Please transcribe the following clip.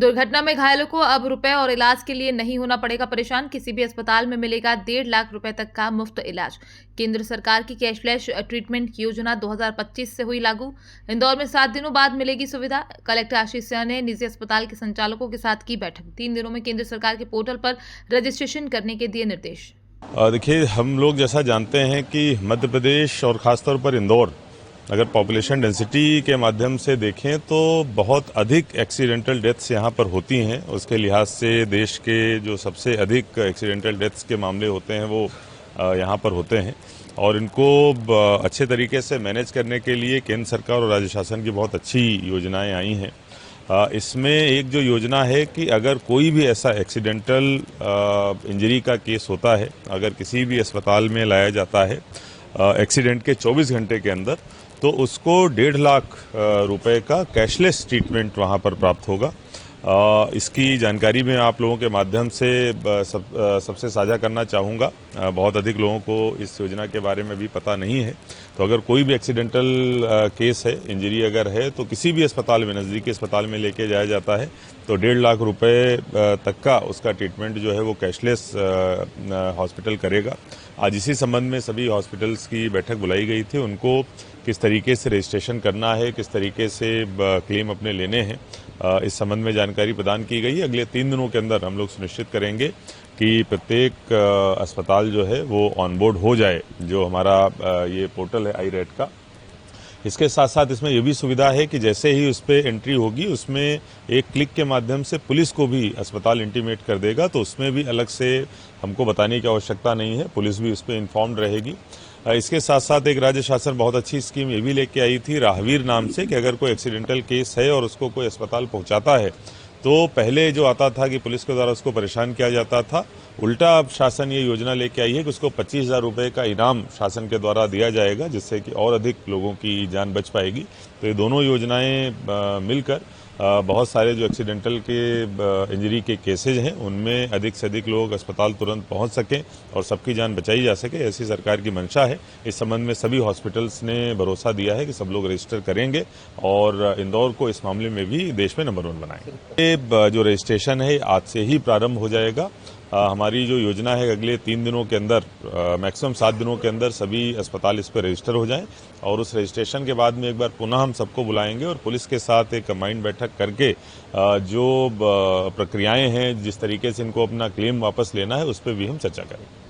दुर्घटना में घायलों को अब रुपए और इलाज के लिए नहीं होना पड़ेगा परेशान। किसी भी अस्पताल में मिलेगा 1.5 लाख रुपए तक का मुफ्त इलाज। केंद्र सरकार की कैशलेस ट्रीटमेंट योजना 2025 से हुई लागू। इंदौर में 7 दिनों बाद मिलेगी सुविधा। कलेक्टर आशीष सिंह ने निजी अस्पताल के संचालकों के साथ की बैठक। 3 दिनों में केंद्र सरकार के पोर्टल पर रजिस्ट्रेशन करने के दिए निर्देश। देखिए, हम लोग जैसा जानते हैं कि मध्य प्रदेश और खासतौर पर इंदौर अगर पॉपुलेशन डेंसिटी के माध्यम से देखें तो बहुत अधिक एक्सीडेंटल डेथ्स यहाँ पर होती हैं। उसके लिहाज से देश के जो सबसे अधिक एक्सीडेंटल डेथ्स के मामले होते हैं वो यहाँ पर होते हैं और इनको अच्छे तरीके से मैनेज करने के लिए केंद्र सरकार और राज्य शासन की बहुत अच्छी योजनाएं आई हैं। इसमें एक जो योजना है कि अगर कोई भी ऐसा एक्सीडेंटल इंजरी का केस होता है, अगर किसी भी अस्पताल में लाया जाता है एक्सीडेंट के 24 घंटे के अंदर, तो उसको 1.5 लाख रुपए का कैशलेस ट्रीटमेंट वहां पर प्राप्त होगा। इसकी जानकारी मैं आप लोगों के माध्यम से सबसे साझा करना चाहूँगा। बहुत अधिक लोगों को इस योजना के बारे में भी पता नहीं है। तो अगर कोई भी एक्सीडेंटल केस है, इंजरी अगर है, तो किसी भी अस्पताल में, नज़दीकी अस्पताल में लेके जाया जाता है तो 1.5 लाख रुपए तक का उसका ट्रीटमेंट जो है वो कैशलेस हॉस्पिटल करेगा। आज इसी संबंध में सभी हॉस्पिटल्स की बैठक बुलाई गई थी। उनको किस तरीके से रजिस्ट्रेशन करना है, किस तरीके से क्लेम अपने लेने हैं, इस संबंध में जानकारी प्रदान की गई है। अगले 3 दिनों के अंदर हम लोग सुनिश्चित करेंगे कि प्रत्येक अस्पताल जो है वो ऑनबोर्ड हो जाए, जो हमारा ये पोर्टल है आई-रेट का। इसके साथ साथ इसमें यह भी सुविधा है कि जैसे ही उस पर एंट्री होगी, उसमें एक क्लिक के माध्यम से पुलिस को भी अस्पताल इंटीमेट कर देगा, तो उसमें भी अलग से हमको बताने की आवश्यकता नहीं है, पुलिस भी उस पर इन्फॉर्म्ड रहेगी। इसके साथ साथ एक राज्य शासन बहुत अच्छी स्कीम ये भी लेके आई थी राहवीर नाम से, कि अगर कोई एक्सीडेंटल केस है और उसको कोई अस्पताल पहुंचाता है तो पहले जो आता था कि पुलिस के द्वारा उसको परेशान किया जाता था, उल्टा अब शासन ये योजना लेके आई है कि उसको 25,000 रुपये का इनाम शासन के द्वारा दिया जाएगा, जिससे कि और अधिक लोगों की जान बच पाएगी। तो ये दोनों योजनाएं मिलकर बहुत सारे जो एक्सीडेंटल के इंजरी के केसेज हैं उनमें अधिक से अधिक लोग अस्पताल तुरंत पहुंच सकें और सबकी जान बचाई जा सके, ऐसी सरकार की मंशा है। इस संबंध में सभी हॉस्पिटल्स ने भरोसा दिया है कि सब लोग रजिस्टर करेंगे और इंदौर को इस मामले में भी देश में नंबर 1 बनाएंगे। ये जो रजिस्ट्रेशन है आज से ही प्रारंभ हो जाएगा। हमारी जो योजना है अगले 3 दिनों के अंदर, मैक्सिमम 7 दिनों के अंदर सभी अस्पताल इस पर रजिस्टर हो जाएं और उस रजिस्ट्रेशन के बाद में एक बार पुनः हम सबको बुलाएंगे और पुलिस के साथ एक कंबाइंड बैठक करके जो प्रक्रियाएं हैं, जिस तरीके से इनको अपना क्लेम वापस लेना है, उस पर भी हम चर्चा करेंगे।